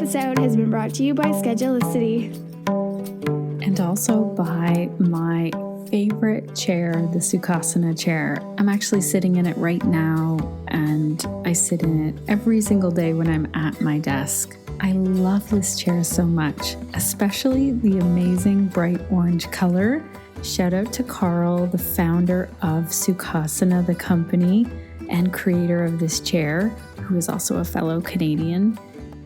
episode has been brought to you by Schedulicity. And also by my favorite chair, the Sukhasana chair. I'm actually sitting in it right now, and I sit in it every single day when I'm at my desk. I love this chair so much, especially the amazing bright orange color. Shout out to Carl, the founder of Sukhasana, the company, and creator of this chair, who is also a fellow Canadian.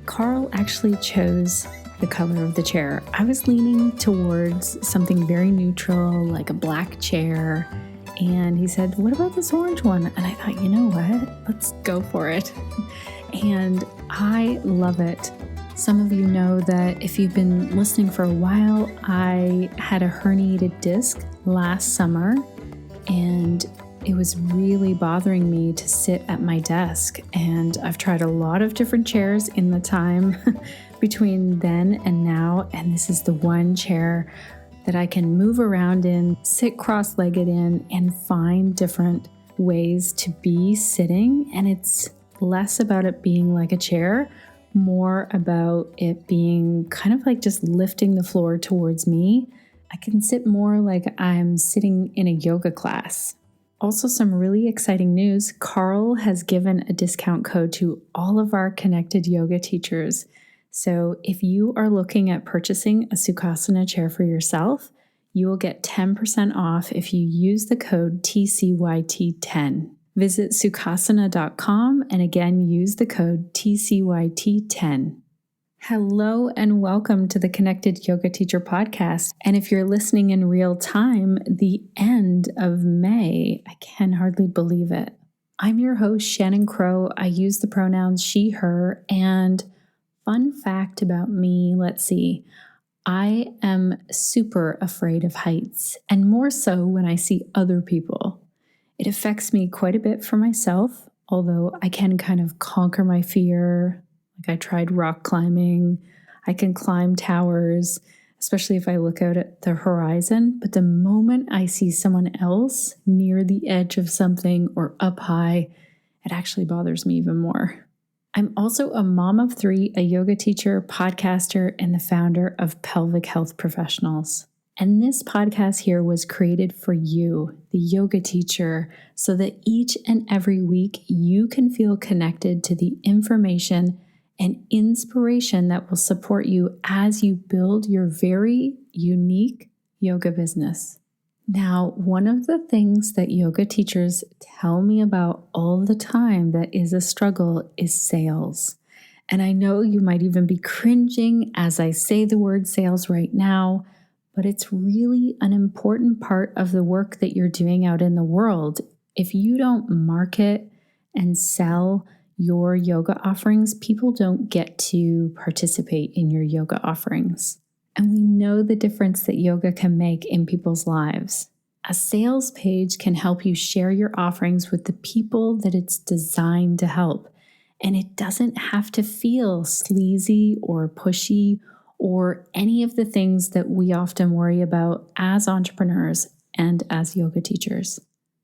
Carl actually chose the color of the chair. I was leaning towards something very neutral, like a black chair, and he said, "What about this orange one?" And I thought, you know what? Let's go for it. And I love it. Some of you know that if you've been listening for a while, I had a herniated disc last summer, and it was really bothering me to sit at my desk. And I've tried a lot of different chairs in the time between then and now, and this is the one chair that I can move around in, sit cross-legged in, and find different ways to be sitting. And it's less about it being like a chair, more about it being kind of like just lifting the floor towards me. I can sit more like I'm sitting in a yoga class. Also, some really exciting news. Carl has given a discount code to all of our connected yoga teachers. So if you are looking at purchasing a Sukhasana chair for yourself, you will get 10% off if you use the code TCYT10. Visit sukhasana.com and again, use the code TCYT10. Hello and welcome to the Connected Yoga Teacher Podcast. And if you're listening in real time, the end of May, I can hardly believe it. I'm your host, Shannon Crow. I use the pronouns she, her, and fun fact about me, let's see. I am super afraid of heights, and more so when I see other people. It affects me quite a bit for myself, although I can kind of conquer my fear. Like I tried rock climbing. I can climb towers, especially if I look out at the horizon. But the moment I see someone else near the edge of something or up high, it actually bothers me even more. I'm also a mom of three, a yoga teacher, podcaster, and the founder of Pelvic Health Professionals. And this podcast here was created for you, the yoga teacher, so that each and every week you can feel connected to the information and inspiration that will support you as you build your very unique yoga business. Now, one of the things that yoga teachers tell me about all the time that is a struggle is sales. And I know you might even be cringing as I say the word sales right now, but it's really an important part of the work that you're doing out in the world. If you don't market and sell your yoga offerings, people don't get to participate in your yoga offerings. And we know the difference that yoga can make in people's lives. A sales page can help you share your offerings with the people that it's designed to help. And it doesn't have to feel sleazy or pushy or any of the things that we often worry about as entrepreneurs and as yoga teachers.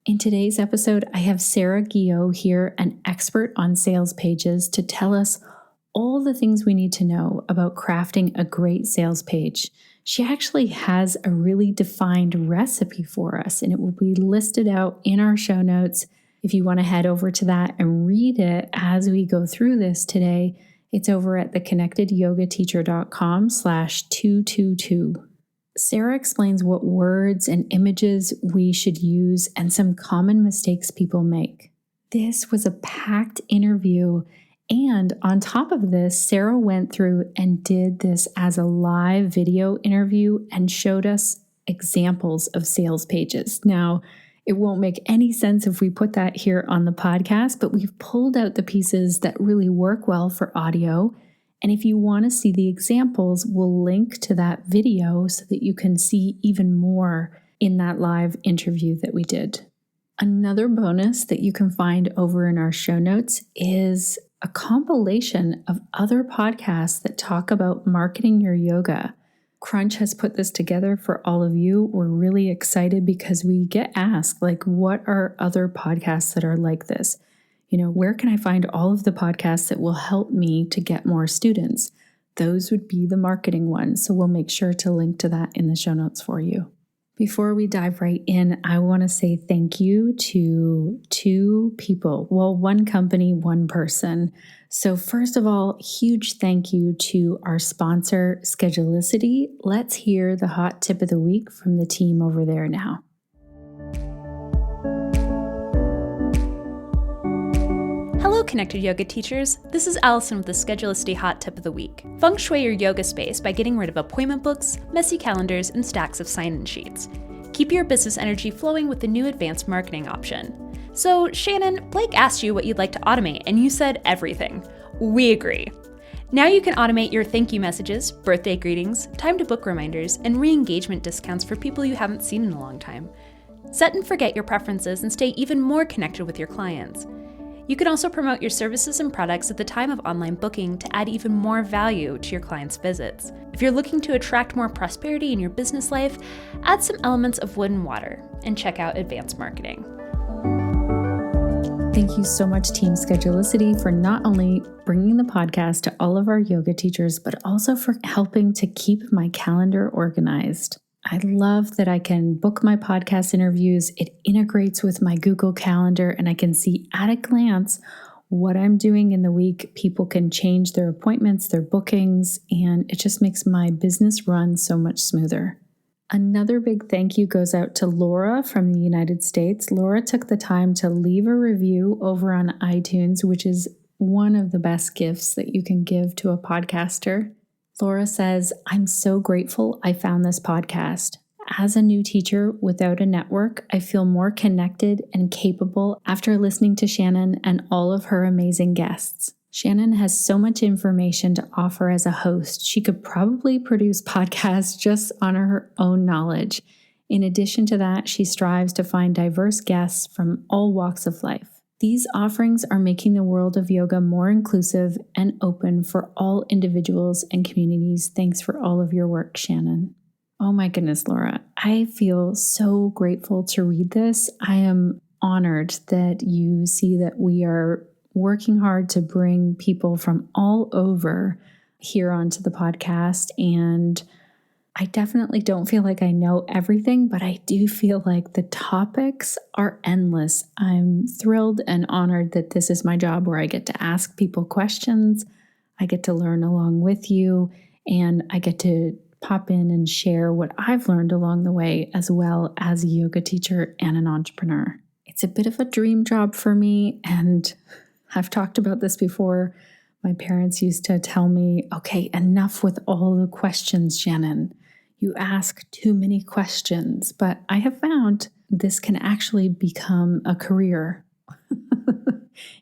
In today's episode, I have Sarah Guilliot here, an expert on sales pages, to tell us all the things we need to know about crafting a great sales page. She actually has a really defined recipe for us, and it will be listed out in our show notes. If you want to head over to that and read it as we go through this today, it's over at theconnectedyogateacher.com/222. Sarah explains what words and images we should use and some common mistakes people make. This was a packed interview, and on top of this, Sarah went through and did this as a live video interview and showed us examples of sales pages. Now, it won't make any sense if we put that here on the podcast, but we've pulled out the pieces that really work well for audio. And if you want to see the examples, we'll link to that video so that you can see even more in that live interview that we did. Another bonus that you can find over in our show notes is a compilation of other podcasts that talk about marketing your yoga. Crunch has put this together for all of you. We're really excited because we get asked, like, what are other podcasts that are like this? You know, where can I find all of the podcasts that will help me to get more students? Those would be the marketing ones. So we'll make sure to link to that in the show notes for you. Before we dive right in, I want to say thank you to two people. Well, one company, one person. So first of all, huge thank you to our sponsor, Schedulicity. Let's hear the hot tip of the week from the team over there now. Hello, Connected Yoga teachers. This is Allison with the Schedulicity Hot Tip of the Week. Feng shui your yoga space by getting rid of appointment books, messy calendars, and stacks of sign-in sheets. Keep your business energy flowing with the new advanced marketing option. So, Shannon, Blake asked you what you'd like to automate, and you said everything. We agree. Now you can automate your thank you messages, birthday greetings, time to book reminders, and re-engagement discounts for people you haven't seen in a long time. Set and forget your preferences and stay even more connected with your clients. You can also promote your services and products at the time of online booking to add even more value to your clients' visits. If you're looking to attract more prosperity in your business life, add some elements of wood and water and check out advanced marketing. Thank you so much, Team Schedulicity, for not only bringing the podcast to all of our yoga teachers, but also for helping to keep my calendar organized. I love that I can book my podcast interviews. It integrates with my Google Calendar, and I can see at a glance what I'm doing in the week. People can change their appointments, their bookings, and it just makes my business run so much smoother. Another big thank you goes out to Laura from the United States. Laura took the time to leave a review over on iTunes, which is one of the best gifts that you can give to a podcaster. Laura says, "I'm so grateful I found this podcast. As a new teacher without a network, I feel more connected and capable after listening to Shannon and all of her amazing guests. Shannon has so much information to offer as a host. She could probably produce podcasts just on her own knowledge. In addition to that, she strives to find diverse guests from all walks of life. These offerings are making the world of yoga more inclusive and open for all individuals and communities. Thanks for all of your work, Shannon." Oh my goodness, Laura. I feel so grateful to read this. I am honored that you see that we are working hard to bring people from all over here onto the podcast. And I definitely don't feel like I know everything, but I do feel like the topics are endless. I'm thrilled and honored that this is my job where I get to ask people questions. I get to learn along with you, and I get to pop in and share what I've learned along the way, as well as a yoga teacher and an entrepreneur. It's a bit of a dream job for me, and I've talked about this before. My parents used to tell me, "Okay, enough with all the questions, Shannon. You ask too many questions." But I have found this can actually become a career.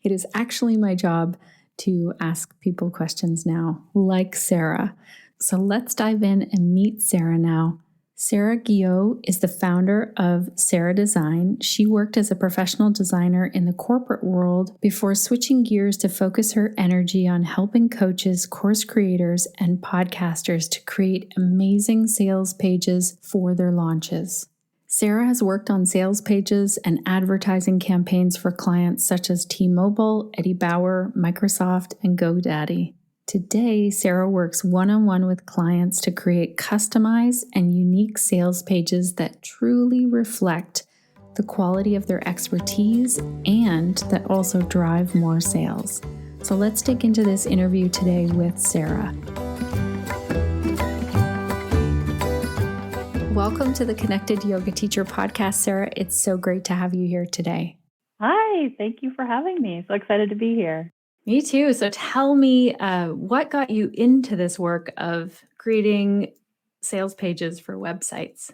It is actually my job to ask people questions now, like Sarah. So let's dive in and meet Sarah now. Sarah Guilliot is the founder of Sarah Design. She worked as a professional designer in the corporate world before switching gears to focus her energy on helping coaches, course creators, and podcasters to create amazing sales pages for their launches. Sarah has worked on sales pages and advertising campaigns for clients such as T-Mobile, Eddie Bauer, Microsoft, and GoDaddy. Today, Sarah works one-on-one with clients to create customized and unique sales pages that truly reflect the quality of their expertise and that also drive more sales. So let's dig into this interview today with Sarah. Welcome to the Connected Yoga Teacher podcast, Sarah. It's so great to have you here today. Hi, thank you for having me. So excited to be here. Me too. So tell me, what got you into this work of creating sales pages for websites?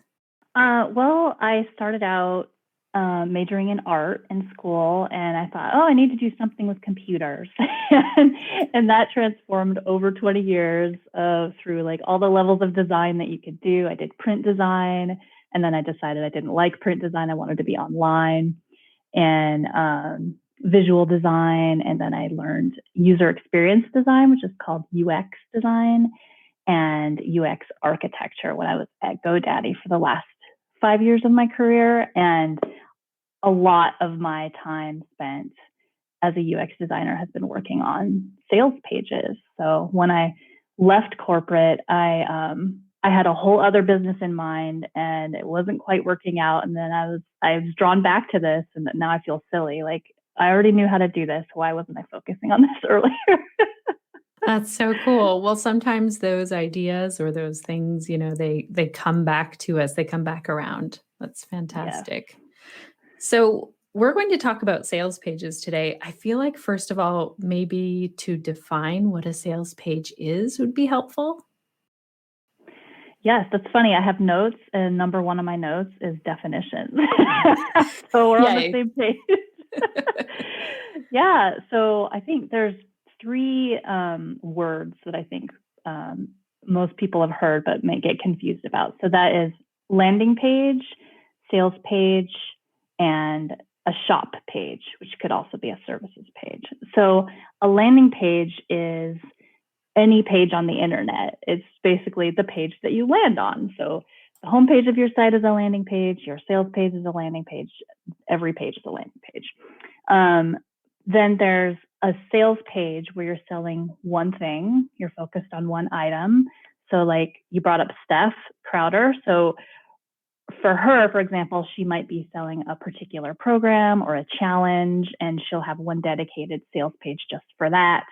Well, I started out majoring in art in school, and I thought, I need to do something with computers. and that transformed over 20 years through like all the levels of design that you could do. I did print design, and then I decided I didn't like print design. I wanted to be online, and visual design, and then I learned user experience design, which is called UX design, and UX architecture when I was at GoDaddy for the last 5 years of my career. And a lot of my time spent as a UX designer has been working on sales pages. So when I left corporate, I had a whole other business in mind, and it wasn't quite working out. And then I was drawn back to this, and now I feel silly. Like, I already knew how to do this. Why wasn't I focusing on this earlier? That's so cool. Well, sometimes those ideas or those things, they come back to us. They come back around. That's Yeah. fantastic. So we're going to talk about sales pages today. I feel like, first of all, maybe to define what a sales page is would be helpful. Yes, that's funny. I have notes, and number one on my notes is definitions. So we're on the Yay. same page. Yeah. So I think there's three words that I think most people have heard but may get confused about. So that is landing page, sales page, and a shop page, which could also be a services page. So a landing page is any page on the internet. It's basically the page that you land on. So the homepage of your site is a landing page, your sales page is a landing page, every page is a landing page. Then there's a sales page where you're selling one thing, you're focused on one item. So like you brought up Steph Crowder. So for her, for example, she might be selling a particular program or a challenge, and she'll have one dedicated sales page just for that,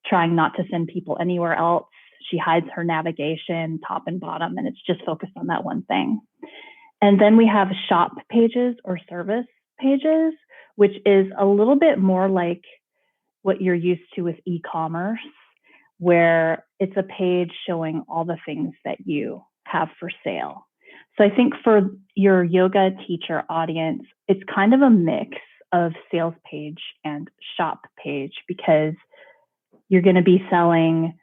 trying not to send people anywhere else. She hides her navigation top and bottom, and it's just focused on that one thing. And then we have shop pages or service pages, which is a little bit more like what you're used to with e-commerce, where it's a page showing all the things that you have for sale. So I think for your yoga teacher audience, it's kind of a mix of sales page and shop page, because you're going to be selling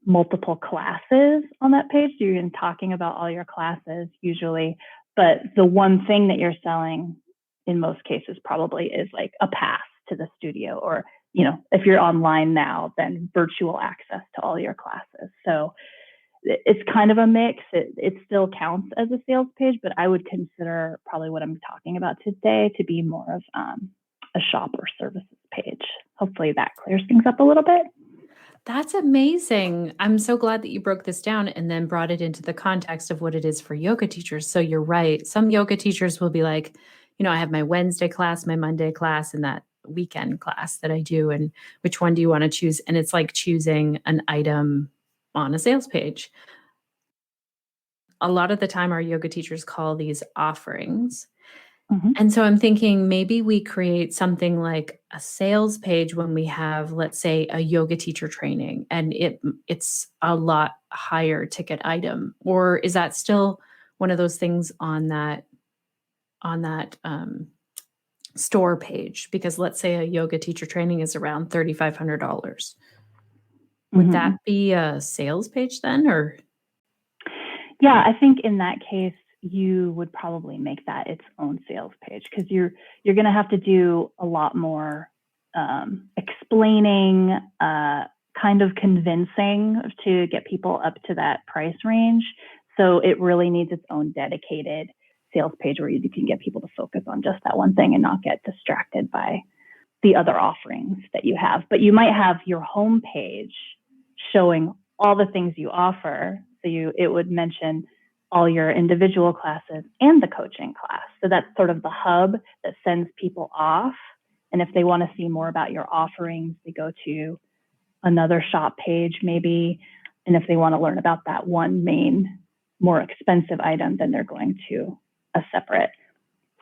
multiple classes on that page. So you're going to be talking about all your classes usually, but the one thing that you're selling in most cases probably is like a pass to the studio, or, if you're online now, then virtual access to all your classes. So it's kind of a mix. It still counts as a sales page, but I would consider probably what I'm talking about today to be more of a shop or services page. Hopefully that clears things up a little bit. That's amazing. I'm so glad that you broke this down and then brought it into the context of what it is for yoga teachers. So you're right. Some yoga teachers will be like, I have my Wednesday class, my Monday class, and that weekend class that I do. And which one do you want to choose? And it's like choosing an item on a sales page. A lot of the time, our yoga teachers call these offerings. Mm-hmm. And so I'm thinking maybe we create something like a sales page when we have, let's say, a yoga teacher training, and it's a lot higher ticket item. Or is that still one of those things on that store page? Because let's say a yoga teacher training is around $3,500. Would that be a sales page then, or? Yeah, I think in that case, you would probably make that its own sales page, because you're going to have to do a lot more explaining, kind of convincing to get people up to that price range. So it really needs its own dedicated sales page where you can get people to focus on just that one thing and not get distracted by the other offerings that you have. But you might have your home page showing all the things you offer. So it would mention all your individual classes and the coaching class. So that's sort of the hub that sends people off. And if they want to see more about your offerings, they go to another shop page maybe. And if they want to learn about that one main, more expensive item, then they're going to a separate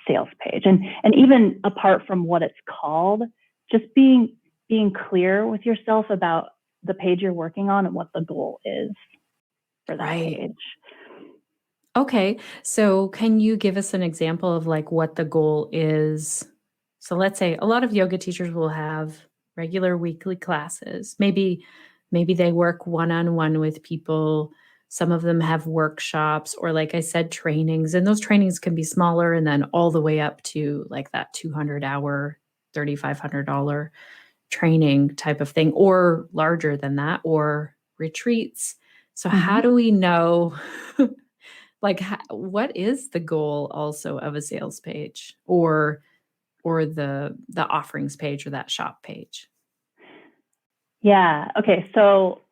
sales page. And even apart from what it's called, just being clear with yourself about the page you're working on and what the goal is for that page. Okay. So can you give us an example of like what the goal is? So let's say a lot of yoga teachers will have regular weekly classes. Maybe they work one-on-one with people. Some of them have workshops or, like I said, trainings, and those trainings can be smaller and then all the way up to like that 200-hour, $3,500 training type of thing, or larger than that, or retreats. So how do we know what is the goal also of a sales page or the offerings page or that shop page? Yeah. Okay. So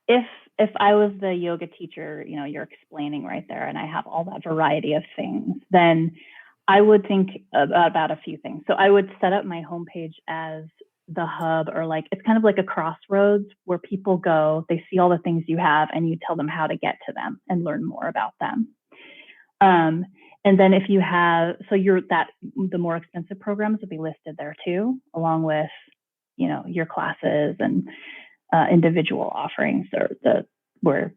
if if I was the yoga teacher, you're explaining right there, and I have all that variety of things, then I would think about a few things. So I would set up my homepage as the hub, or like it's kind of like a crossroads where people go, they see all the things you have, and you tell them how to get to them and learn more about them. And then if you have, the more expensive programs will be listed there too, along with, your classes and individual offerings, or where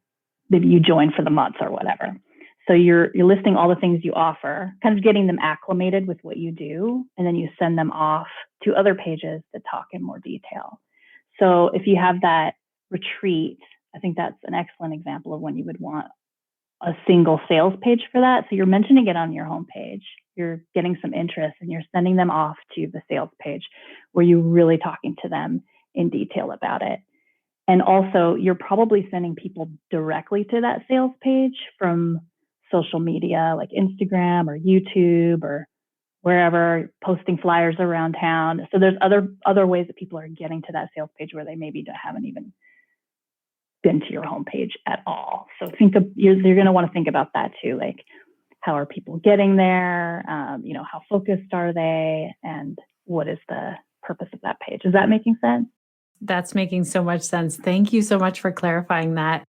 maybe you join for the month or whatever. So you're listing all the things you offer, kind of getting them acclimated with what you do, and then you send them off to other pages that talk in more detail. So if you have that retreat, I think that's an excellent example of when you would want a single sales page for that. So you're mentioning it on your homepage, you're getting some interest, and you're sending them off to the sales page where you're really talking to them in detail about it. And also, you're probably sending people directly to that sales page from social media like Instagram or YouTube or wherever, posting flyers around town. So there's other ways that people are getting to that sales page where they maybe haven't even been to your homepage at all. So you're going to want to think about that too. Like, how are people getting there? How focused are they? And what is the purpose of that page? Is that making sense? That's making so much sense. Thank you so much for clarifying that.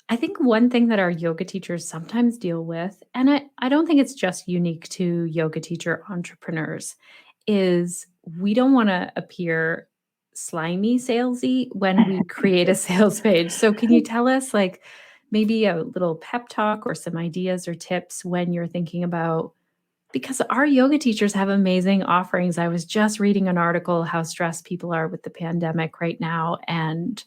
I think one thing that our yoga teachers sometimes deal with, and I don't think it's just unique to yoga teacher entrepreneurs, is we don't want to appear slimy, salesy when we create a sales page. So can you tell us like maybe a little pep talk or some ideas or tips when you're thinking about, because our yoga teachers have amazing offerings. I was just reading an article how stressed people are with the pandemic right now, and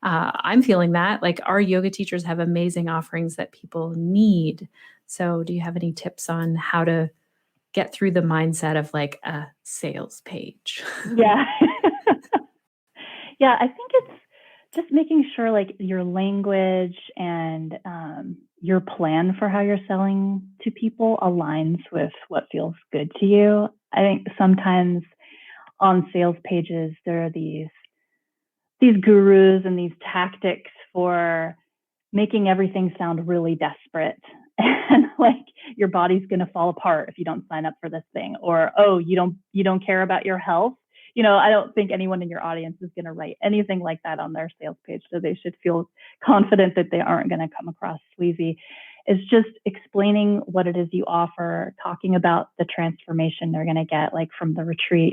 I'm feeling that. Like, our yoga teachers have amazing offerings that people need. So do you have any tips on how to get through the mindset of like a sales page? Yeah. Yeah, I think it's just making sure like your language and your plan for how you're selling to people aligns with what feels good to you. I think sometimes on sales pages, there are these gurus and these tactics for making everything sound really desperate, and like your body's going to fall apart if you don't sign up for this thing, or, oh, you don't care about your health. I don't think anyone in your audience is going to write anything like that on their sales page. So they should feel confident that they aren't going to come across sleazy. It's just explaining what it is you offer, talking about the transformation they're going to get, like from the retreat.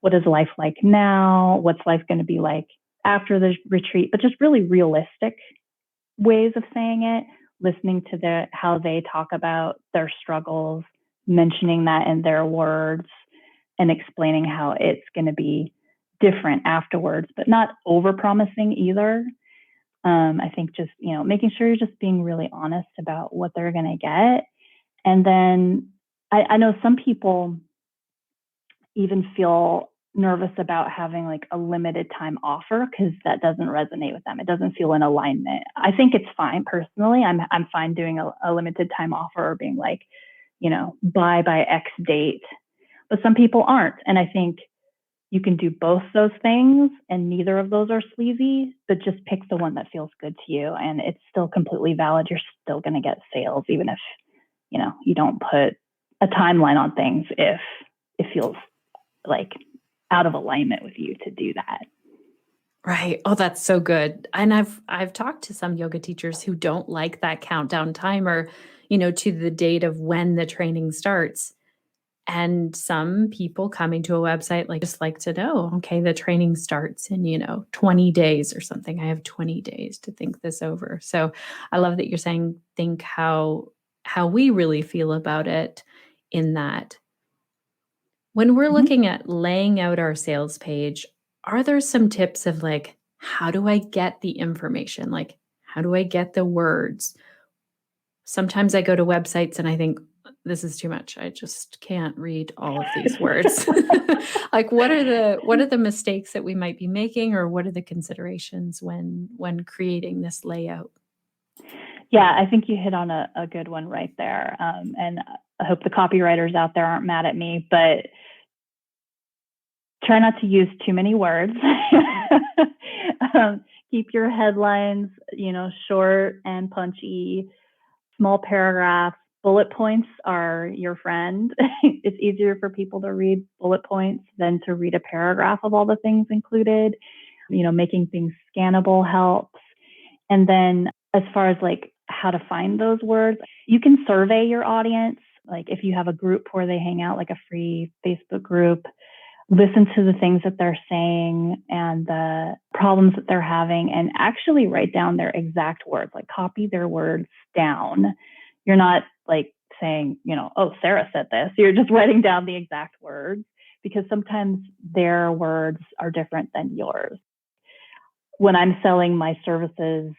What is life like now? What's life going to be like after the retreat? But just really realistic ways of saying it, listening to how they talk about their struggles, mentioning that in their words, and explaining how it's going to be different afterwards, but not over-promising either. I think just, making sure you're just being really honest about what they're going to get. And then I know some people even feel nervous about having like a limited time offer because that doesn't resonate with them. It doesn't feel in alignment. I think it's fine personally. I'm fine doing a limited time offer or being like, buy by X date. But some people aren't. And I think you can do both those things, and neither of those are sleazy, but just pick the one that feels good to you. And it's still completely valid. You're still going to get sales, even if, you don't put a timeline on things if it feels like out of alignment with you to do that. Right. Oh, that's so good. And I've talked to some yoga teachers who don't like that countdown timer, to the date of when the training starts. And some people coming to a website just like to know, okay, the training starts in, 20 days or something. I have 20 days to think this over. So I love that you're saying, think how we really feel about it in that. When we're looking at laying out our sales page, are there some tips of like, how do I get the information? Like, how do I get the words? Sometimes I go to websites and I think, this is too much. I just can't read all of these words. Like, what are the mistakes that we might be making, or what are the considerations when creating this layout? Yeah, I think you hit on a good one right there. And I hope the copywriters out there aren't mad at me, but Try not to use too many words. Keep your headlines, short and punchy, small paragraphs. Bullet points are your friend. It's easier for people to read bullet points than to read a paragraph of all the things included. Making things scannable helps. And then as far as like how to find those words, you can survey your audience. Like if you have a group where they hang out, like a free Facebook group, listen to the things that they're saying and the problems that they're having, and actually write down their exact words, like copy their words down. You're not like saying, oh, Sarah said this. You're just writing down the exact words, because sometimes their words are different than yours. When I'm selling my services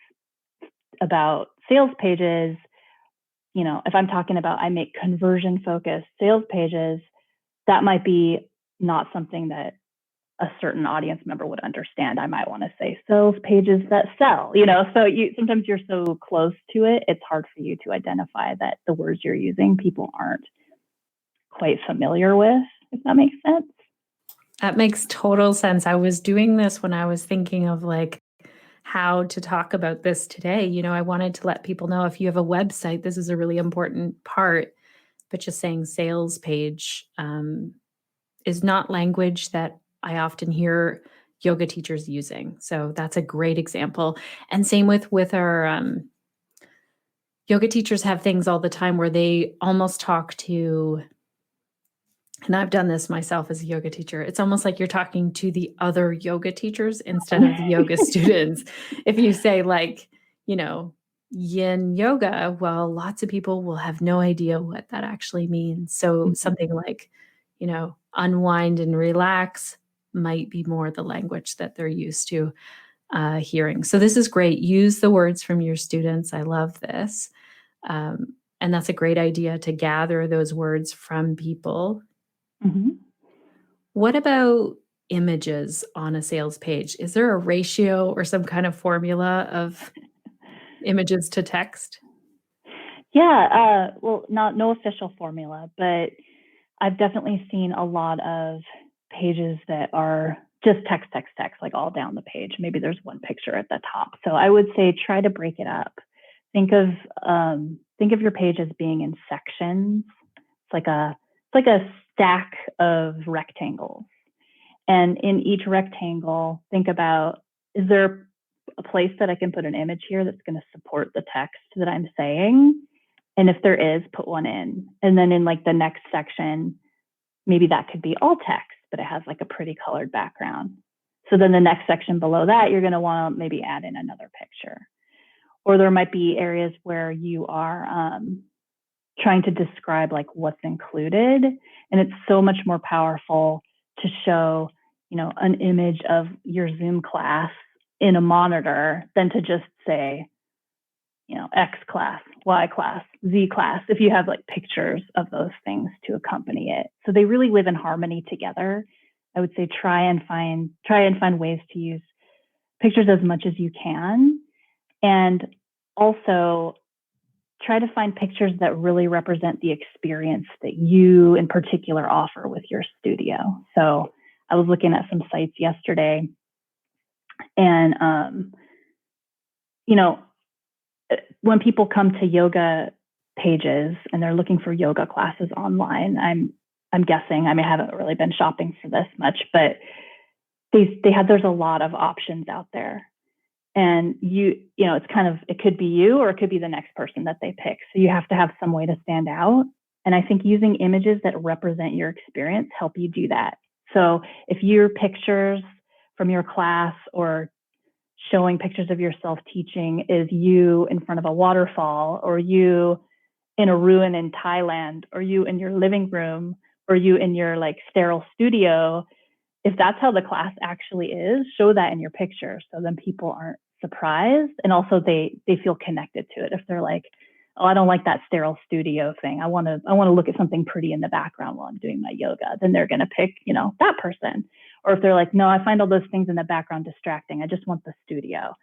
about sales pages, if I'm talking about I make conversion focused sales pages, that might be not something that a certain audience member would understand. I might want to say sales pages that sell, so sometimes you're so close to it, it's hard for you to identify that the words you're using people aren't quite familiar with, if that makes sense. That makes total sense. I was doing this when I was thinking of like how to talk about this today. I wanted to let people know if you have a website, this is a really important part, but just saying sales page is not language that I often hear yoga teachers using. So that's a great example. And same with our yoga teachers have things all the time where they almost talk to, and I've done this myself as a yoga teacher, it's almost like you're talking to the other yoga teachers instead of the yoga students. If you say like, yin yoga, well, lots of people will have no idea what that actually means. So something like, unwind and relax might be more the language that they're used to hearing. So this is great. Use the words from your students. I love this. And that's a great idea to gather those words from people. Mm-hmm. What about images on a sales page? Is there a ratio or some kind of formula of images to text? Yeah, well, no official formula, but I've definitely seen a lot of pages that are just text, like all down the page. Maybe there's one picture at the top. So I would say try to break it up. Think of your page as being in sections. It's like a stack of rectangles. And in each rectangle, think about, is there a place that I can put an image here that's going to support the text that I'm saying? And if there is, put one in. And then in like the next section, maybe that could be all text, but it has like a pretty colored background. So then the next section below that, you're going to want to maybe add in another picture. Or there might be areas where you are trying to describe like what's included. And it's so much more powerful to show, an image of your Zoom class in a monitor than to just say, X class, Y class, Z class, if you have like pictures of those things to accompany it. So they really live in harmony together. I would say try and find ways to use pictures as much as you can. And also try to find pictures that really represent the experience that you in particular offer with your studio. So I was looking at some sites yesterday, and when people come to yoga pages and they're looking for yoga classes online, I'm guessing, I haven't really been shopping for this much, but there's a lot of options out there. And it's kind of, it could be you or it could be the next person that they pick. So you have to have some way to stand out. And I think using images that represent your experience help you do that. So if your pictures from your class or showing pictures of yourself teaching is you in front of a waterfall, or you in a ruin in Thailand, or you in your living room, or you in your like sterile studio, if that's how the class actually is, show that in your picture. So then people aren't surprised. And also they feel connected to it. If they're like, oh, I don't like that sterile studio thing. I want to look at something pretty in the background while I'm doing my yoga. Then they're going to pick, that person. Or if they're like, no, I find all those things in the background distracting, I just want the studio,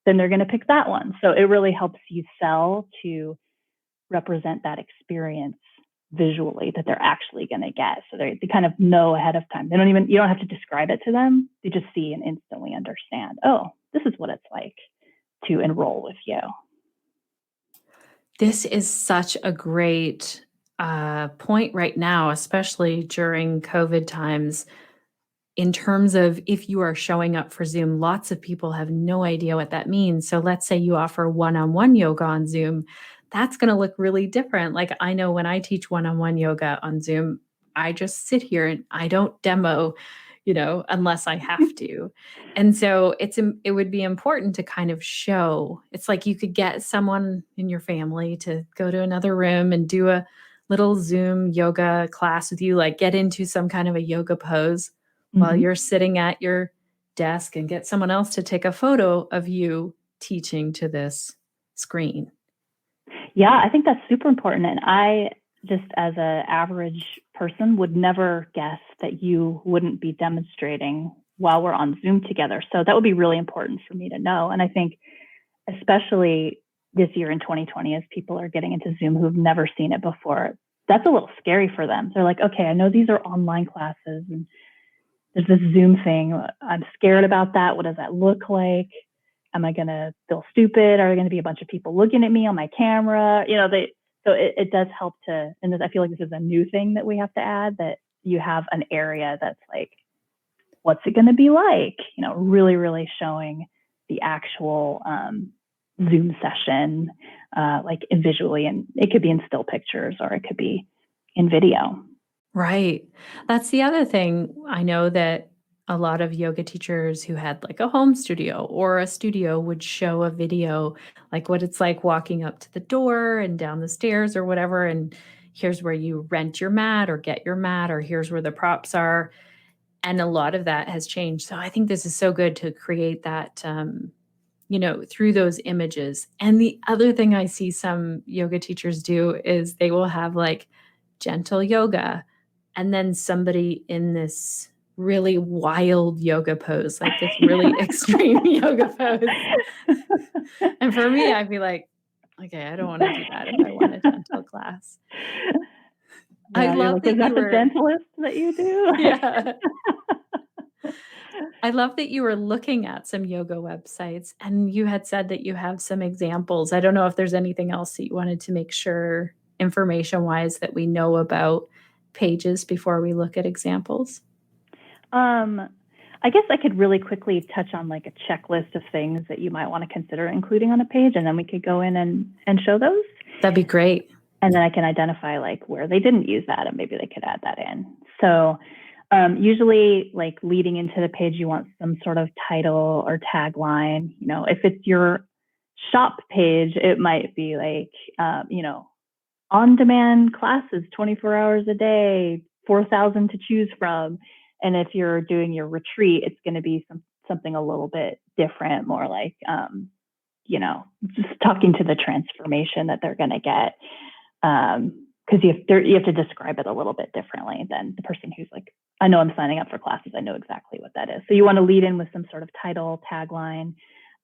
then they're going to pick that one. So it really helps you sell to represent that experience visually that they're actually going to get. So they kind of know ahead of time. You don't have to describe it to them. They just see and instantly understand, oh, this is what it's like to enroll with you. This is such a great point right now, especially during COVID times. In terms of if you are showing up for Zoom, lots of people have no idea what that means. So let's say you offer one-on-one yoga on Zoom, that's going to look really different. Like I know when I teach one-on-one yoga on Zoom, I just sit here and I don't demo, unless I have to. And so it would be important to kind of show. It's like you could get someone in your family to go to another room and do a little Zoom yoga class with you, like get into some kind of a yoga pose while you're sitting at your desk, and get someone else to take a photo of you teaching to this screen. Yeah, I think that's super important. And I just, as an average person, would never guess that you wouldn't be demonstrating while we're on Zoom together. So that would be really important for me to know. And I think especially this year in 2020, as people are getting into Zoom who've never seen it before, that's a little scary for them. They're like, okay, I know these are online classes and there's this Zoom thing. I'm scared about that. What does that look like? Am I going to feel stupid? Are there going to be a bunch of people looking at me on my camera? So it does help to, and I feel like this is a new thing that we have to add, that you have an area that's like, what's it going to be like? Really, really showing the actual Zoom session, like visually, and it could be in still pictures or it could be in video. Right. That's the other thing. I know that a lot of yoga teachers who had like a home studio or a studio would show a video, like what it's like walking up to the door and down the stairs or whatever. And here's where you rent your mat or get your mat, or here's where the props are. And a lot of that has changed. So I think this is so good to create that, through those images. And the other thing I see some yoga teachers do is they will have like gentle yoga, and then somebody in this really wild yoga pose, like this really extreme yoga pose. And for me, I'd be like, okay, I don't want to do that if I want a gentle class. Yeah, I love that is that you the were gentlest that you do? Yeah. I love that you were looking at some yoga websites and you had said that you have some examples. I don't know if there's anything else that you wanted to make sure information-wise that we know about pages before we look at examples. I guess I could really quickly touch on like a checklist of things that you might want to consider including on a page, and then we could go in and show those. That'd be great. And then I can identify like where they didn't use that and maybe they could add that in. So usually like leading into the page, you want some sort of title or tagline. If it's your shop page, it might be like, on-demand classes, 24 hours a day, 4,000 to choose from. And if you're doing your retreat, it's going to be something a little bit different, more like, just talking to the transformation that they're going to get. Because you have to describe it a little bit differently than the person who's like, I know I'm signing up for classes. I know exactly what that is. So you want to lead in with some sort of title, tagline.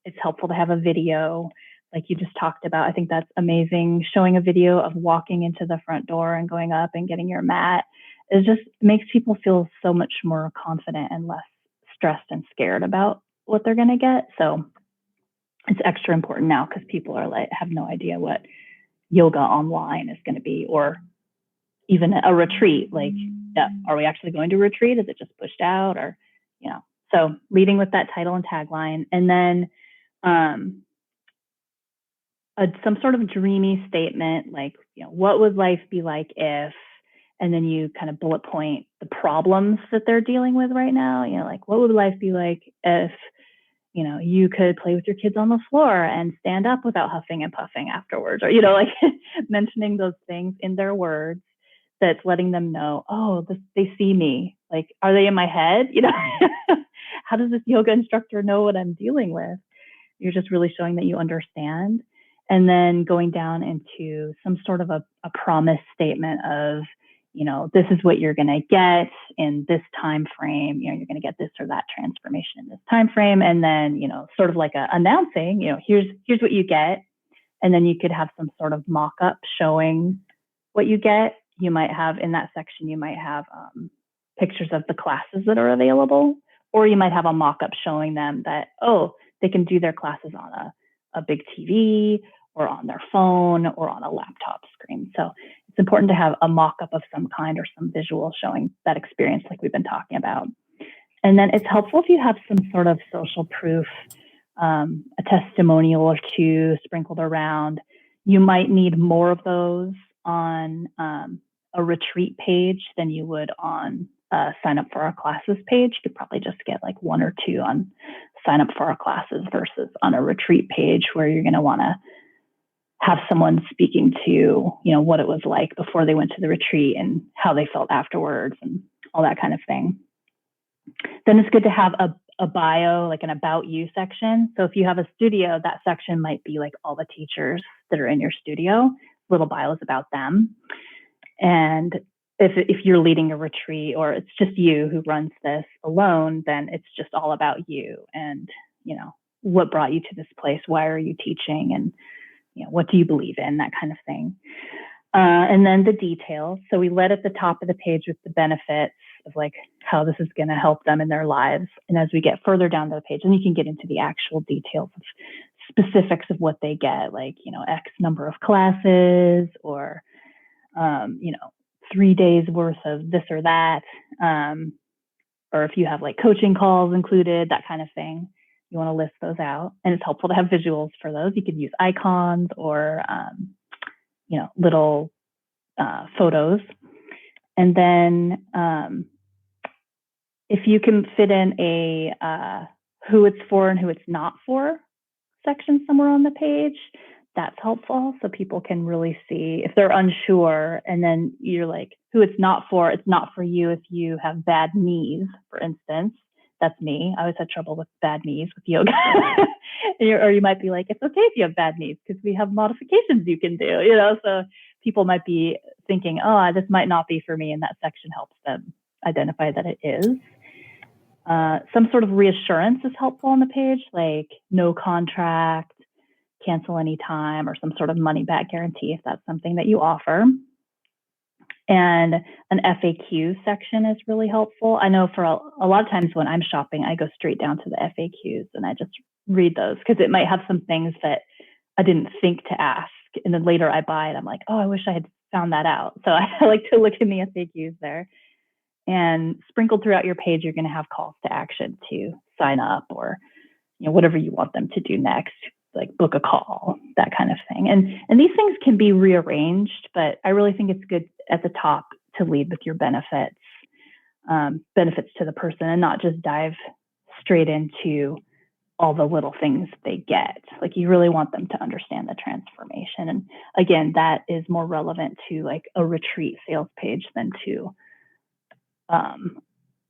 It's helpful to have a video like you just talked about. I think that's amazing. Showing a video of walking into the front door and going up and getting your mat, it just makes people feel so much more confident and less stressed and scared about what they're going to get. So it's extra important now because people are like, have no idea what yoga online is going to be, or even a retreat. Like, are we actually going to retreat? Is it just pushed out? Or, so leading with that title and tagline, and then some sort of dreamy statement, like, what would life be like if, and then you kind of bullet point the problems that they're dealing with right now. Like, what would life be like if, you could play with your kids on the floor and stand up without huffing and puffing afterwards, or, like mentioning those things in their words, that's letting them know, they see me. Like, are they in my head? How does this yoga instructor know what I'm dealing with? You're just really showing that you understand. And then going down into some sort of a promise statement of, this is what you're going to get in this time frame. You're going to get this or that transformation in this time frame. And then, sort of like announcing, here's what you get. And then you could have some sort of mock-up showing what you get you might have in that section, you might have pictures of the classes that are available, or you might have a mock-up showing them that, oh, they can do their classes on a big TV or on their phone or on a laptop screen. So it's important to have a mock-up of some kind or some visual showing that experience like we've been talking about. And then it's helpful if you have some sort of social proof, a testimonial or two sprinkled around. You might need more of those on a retreat page than you would on sign up for our classes page. You could probably just get like one or two on sign up for our classes versus on a retreat page where you're going to want to have someone speaking to, what it was like before they went to the retreat and how they felt afterwards and all that kind of thing. Then it's good to have a bio, like an about you section. So if you have a studio, that section might be like all the teachers that are in your studio, little bios about them. And if you're leading a retreat or it's just you who runs this alone, then it's just all about you and, what brought you to this place? Why are you teaching? And, what do you believe in? That kind of thing. And then the details. So we led at the top of the page with the benefits of like how this is going to help them in their lives. And as we get further down the page, then you can get into the actual details of specifics of what they get, like, X number of classes or, 3 days worth of this or that. Or if you have like coaching calls included, that kind of thing, you want to list those out. And it's helpful to have visuals for those. You could use icons or, little photos. And then if you can fit in a who it's for and who it's not for section somewhere on the page, that's helpful. So people can really see if they're unsure. And then you're like, who it's not for you if you have bad knees, for instance. That's me. I always had trouble with bad knees with yoga. Or you might be like, it's okay if you have bad knees because we have modifications you can do, so people might be thinking, oh, this might not be for me. And that section helps them identify that it is. Some sort of reassurance is helpful on the page, like no contract, cancel anytime, or some sort of money back guarantee if that's something that you offer. And an FAQ section is really helpful. I know for a lot of times when I'm shopping, I go straight down to the FAQs and I just read those because it might have some things that I didn't think to ask. And then later I buy it. I'm like, oh, I wish I had found that out. So I like to look in the FAQs there. And sprinkled throughout your page, you're going to have calls to action to sign up or whatever you want them to do next, like book a call, that kind of thing. And these things can be rearranged, but I really think it's good at the top to lead with your benefits to the person and not just dive straight into all the little things they get. Like you really want them to understand the transformation. And again, that is more relevant to like a retreat sales page than to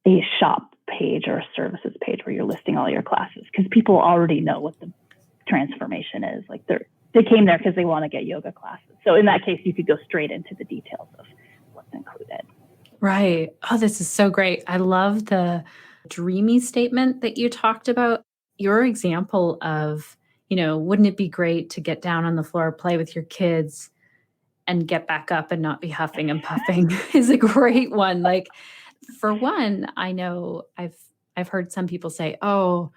a shop page or a services page where you're listing all your classes because people already know what the transformation is. Like they came there because they want to get yoga classes. So in that case, you could go straight into the details of what's included. Right. Oh, this is so great. I love the dreamy statement that you talked about. Your example of, wouldn't it be great to get down on the floor, play with your kids and get back up and not be huffing and puffing is a great one. Like for one, I know I've heard some people say, oh,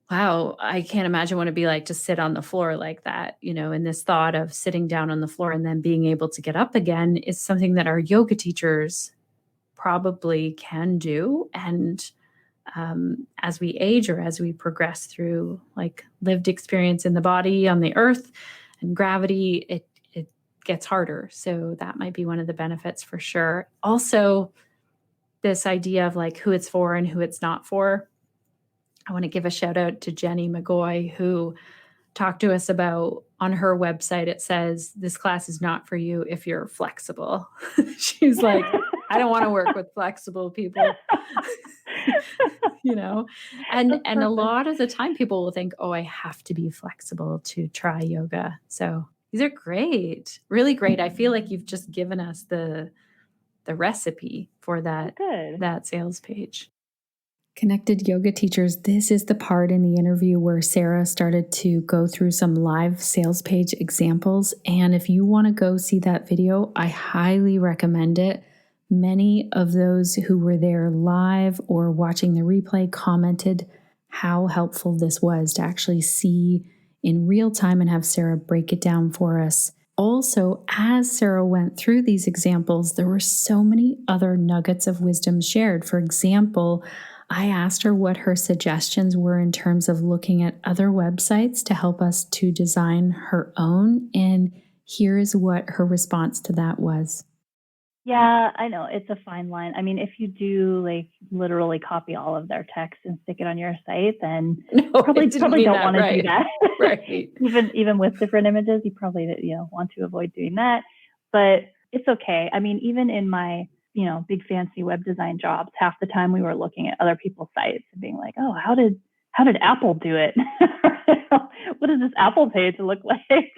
wow, I can't imagine what it'd be like to sit on the floor like that, and this thought of sitting down on the floor and then being able to get up again is something that our yoga teachers probably can do. And as we age or as we progress through like lived experience in the body on the earth and gravity, it gets harder. So that might be one of the benefits for sure. Also, this idea of like who it's for and who it's not for. I want to give a shout out to Jenny McGoy, who talked to us about on her website. It says, this class is not for you if you're flexible. She's like, I don't want to work with flexible people, and a lot of the time people will think, oh, I have to be flexible to try yoga. So these are great, really great. I feel like you've just given us the recipe for that sales page. Connected yoga teachers, this is the part in the interview where Sarah started to go through some live sales page examples. And if you want to go see that video, I highly recommend it. Many of those who were there live or watching the replay commented how helpful this was to actually see in real time and have Sarah break it down for us. Also, as Sarah went through these examples, there were so many other nuggets of wisdom shared. For example, I asked her what her suggestions were in terms of looking at other websites to help us to design her own. And here's what her response to that was. Yeah, I know it's a fine line. I mean, if you do like literally copy all of their text and stick it on your site, then probably don't want to do that. Right. even with different images, you probably want to avoid doing that. But it's okay. I mean, even in my big fancy web design jobs, half the time we were looking at other people's sites and being like, oh, how did Apple do it? What does this Apple page look like?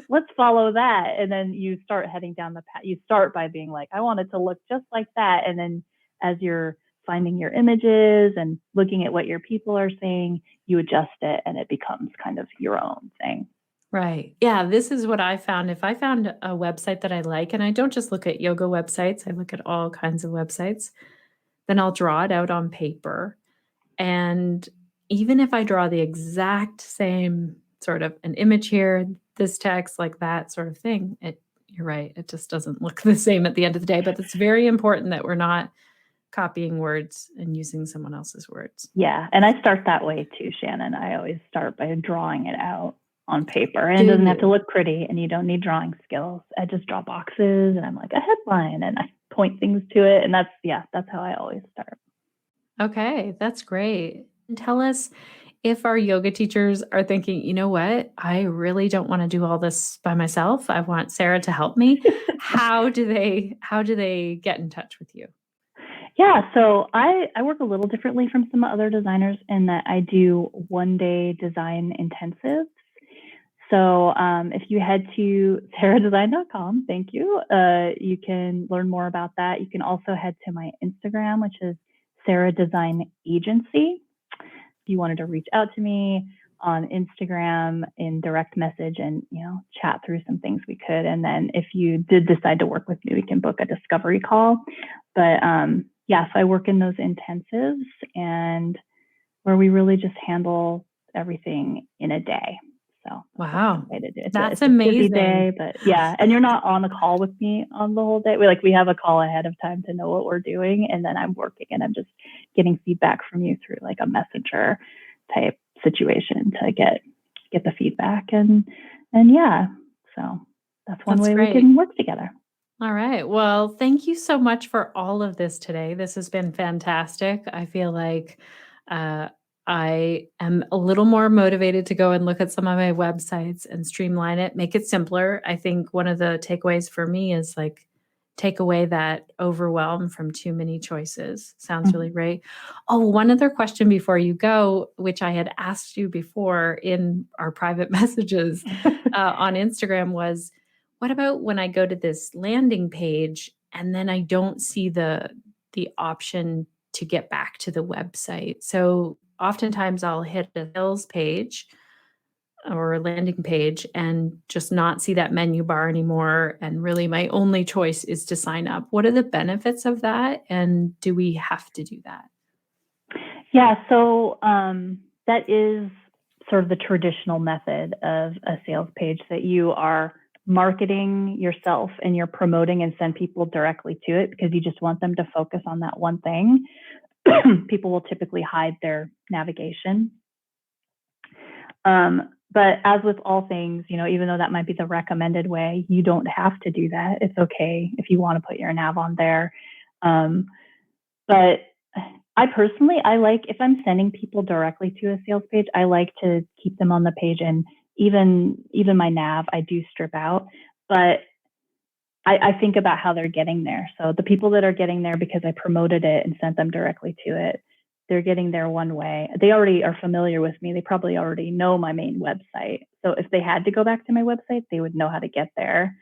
Let's follow that. And then you start heading down the path. You start by being like, I want it to look just like that. And then as you're finding your images and looking at what your people are saying, you adjust it and it becomes kind of your own thing. Right. Yeah, this is what I found. If I found a website that I like, and I don't just look at yoga websites, I look at all kinds of websites, then I'll draw it out on paper. And even if I draw the exact same sort of an image here, this text, like that sort of thing, you're right, it just doesn't look the same at the end of the day. But it's very important that we're not copying words and using someone else's words. Yeah, and I start that way too, Shannon. I always start by drawing it out on paper. And it doesn't have to look pretty, and you don't need drawing skills. I just draw boxes and I'm like a headline and I point things to it. And that's how I always start. Okay, that's great. And tell us if our yoga teachers are thinking, you know what, I really don't want to do all this by myself. I want Sarah to help me. How do they get in touch with you? Yeah, so I work a little differently from some other designers in that I do one-day design intensives. So if you head to sarahdesign.com, thank you, you can learn more about that. You can also head to my Instagram, which is Sarah Design Agency. If you wanted to reach out to me on Instagram in direct message and chat through some things, we could. And then if you did decide to work with me, we can book a discovery call. But so I work in those intensives and where we really just handle everything in a day. So wow, that's amazing. A busy day, but yeah, and you're not on the call with me on the whole day. We have a call ahead of time to know what we're doing, and then I'm working and I'm just getting feedback from you through like a messenger type situation to get the feedback and yeah. So that's one way great. We can work together. All right. Well, thank you so much for all of this today. This has been fantastic. I feel like I am a little more motivated to go and look at some of my websites and streamline it, make it simpler. I think one of the takeaways for me is like take away that overwhelm from too many choices. Sounds really great. Oh, one other question before you go, which I had asked you before in our private messages on Instagram was, what about when I go to this landing page and then I don't see the option to get back to the website? So oftentimes I'll hit a sales page or a landing page and just not see that menu bar anymore. And really my only choice is to sign up. What are the benefits of that? And do we have to do that? Yeah, so that is sort of the traditional method of a sales page, that you are marketing yourself and you're promoting and send people directly to it because you just want them to focus on that one thing. People will typically hide their navigation. But as with all things, even though that might be the recommended way, you don't have to do that. It's okay if you want to put your nav on there. But I personally, if I'm sending people directly to a sales page, I like to keep them on the page, and even my nav, I do strip out. But I think about how they're getting there. So the people that are getting there because I promoted it and sent them directly to it, they're getting there one way. They already are familiar with me. They probably already know my main website. So if they had to go back to my website, they would know how to get there.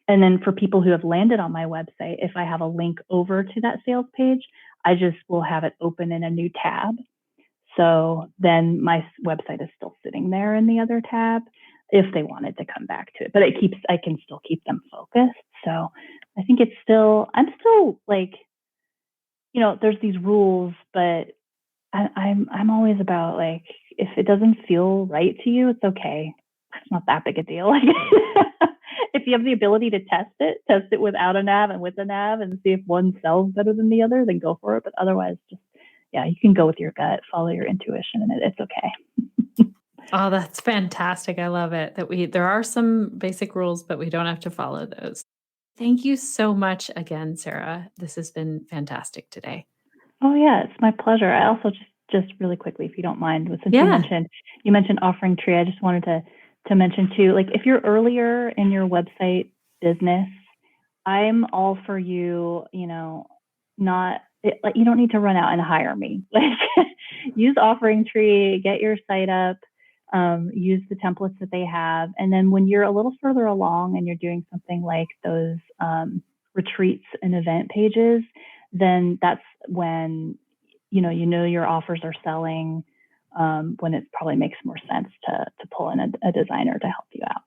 And then for people who have landed on my website, if I have a link over to that sales page, I just will have it open in a new tab. So then my website is still sitting there in the other tab if they wanted to come back to it, but I can still keep them focused. So I think I'm still like, there's these rules, but I'm always about like, if it doesn't feel right to you, it's okay. It's not that big a deal. Like, if you have the ability to test it without a nav and with a nav and see if one sells better than the other, then go for it. But otherwise, you can go with your gut, follow your intuition, and it's okay. Oh, that's fantastic. I love it that there are some basic rules, but we don't have to follow those. Thank you so much again, Sarah. This has been fantastic today. Oh yeah, it's my pleasure. I also just really quickly, if you don't mind, since you mentioned offering tree, I just wanted to mention too, like if you're earlier in your website business, I'm all for you, you don't need to run out and hire me. Like use offering tree, get your site up, use the templates that they have. And then when you're a little further along and you're doing something like those retreats and event pages, then that's when your offers are selling, when it probably makes more sense to pull in a designer to help you out.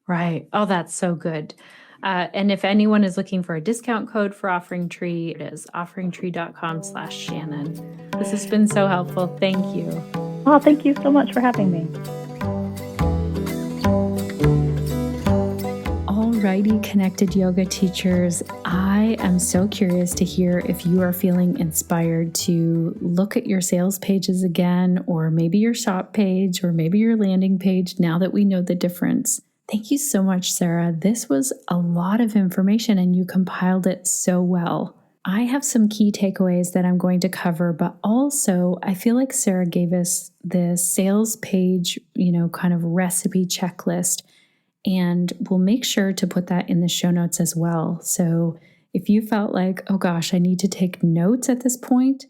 Right. Oh, that's so good. And if anyone is looking for a discount code for Offering Tree, it is offeringtree.com/Shannon. This has been so helpful. Thank you. Oh, thank you so much for having me. Alrighty, Connected Yoga teachers, I am so curious to hear if you are feeling inspired to look at your sales pages again, or maybe your shop page, or maybe your landing page now that we know the difference. Thank you so much, Sarah. This was a lot of information and you compiled it so well. I have some key takeaways that I'm going to cover, but also I feel like Sarah gave us the sales page, kind of recipe checklist, and we'll make sure to put that in the show notes as well. So if you felt like, oh gosh, I need to take notes at this point,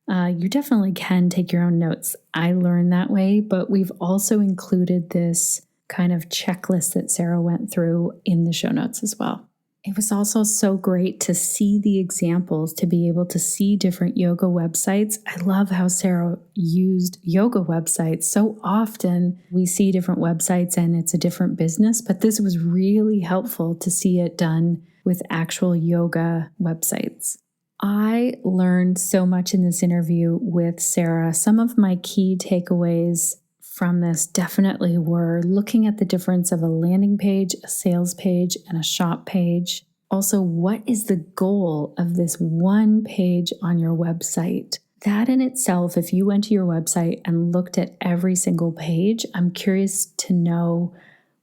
you definitely can take your own notes. I learned that way, but we've also included this kind of checklist that Sarah went through in the show notes as well. It was also so great to see the examples, to be able to see different yoga websites. I love how Sarah used yoga websites. So often we see different websites and it's a different business, but this was really helpful to see it done with actual yoga websites. I learned so much in this interview with Sarah. Some of my key takeaways from this definitely were looking at the difference of a landing page, a sales page, and a shop page. Also, what is the goal of this one page on your website? That in itself, if you went to your website and looked at every single page, I'm curious to know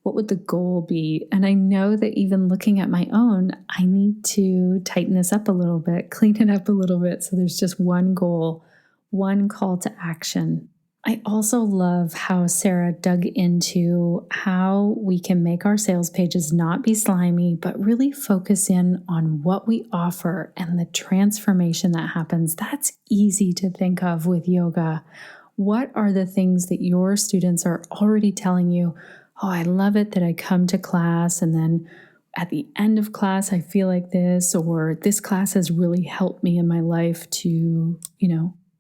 what would the goal be? And I know that even looking at my own, I need to tighten this up a little bit, clean it up a little bit, so there's just one goal, one call to action. I also love how Sarah dug into how we can make our sales pages not be slimy, but really focus in on what we offer and the transformation that happens. That's easy to think of with yoga. What are the things that your students are already telling you? Oh, I love it that I come to class and then at the end of class, I feel like this, or this class has really helped me in my life to,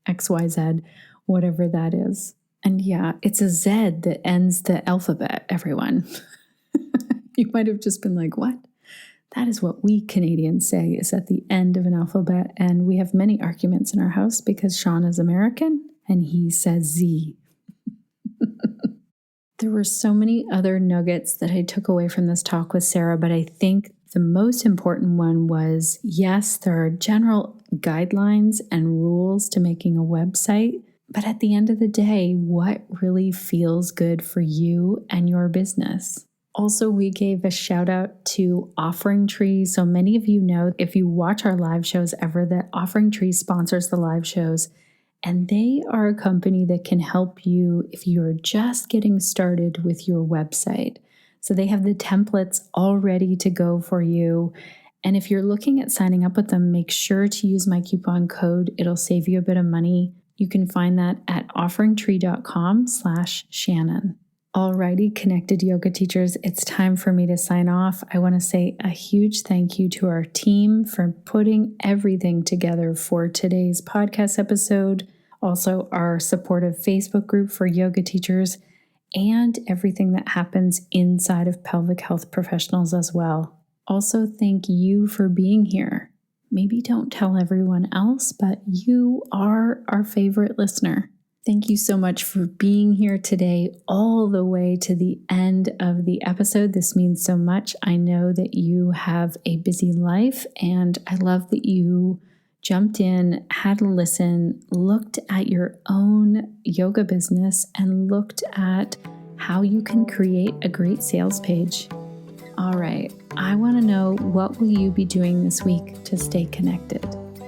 XYZ. Whatever that is. And yeah, it's a Z that ends the alphabet, everyone. You might have just been like, what? That is what we Canadians say is at the end of an alphabet. And we have many arguments in our house because Sean is American and he says Z. There were so many other nuggets that I took away from this talk with Sarah, but I think the most important one was, yes, there are general guidelines and rules to making a website. But at the end of the day, what really feels good for you and your business? Also, we gave a shout out to Offering Tree. So many of you know, if you watch our live shows ever, that Offering Tree sponsors the live shows. And they are a company that can help you if you're just getting started with your website. So they have the templates all ready to go for you. And if you're looking at signing up with them, make sure to use my coupon code. It'll save you a bit of money. You can find that at offeringtree.com/Shannon. Alrighty, connected yoga teachers, it's time for me to sign off. I want to say a huge thank you to our team for putting everything together for today's podcast episode, also our supportive Facebook group for yoga teachers, and everything that happens inside of pelvic health professionals as well. Also, thank you for being here. Maybe don't tell everyone else, but you are our favorite listener. Thank you so much for being here today, all the way to the end of the episode. This means so much. I know that you have a busy life, and I love that you jumped in, had a listen, looked at your own yoga business, and looked at how you can create a great sales page. All right, I want to know, what will you be doing this week to stay connected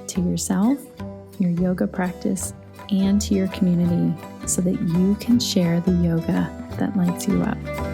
to yourself, your yoga practice, and to your community so that you can share the yoga that lights you up?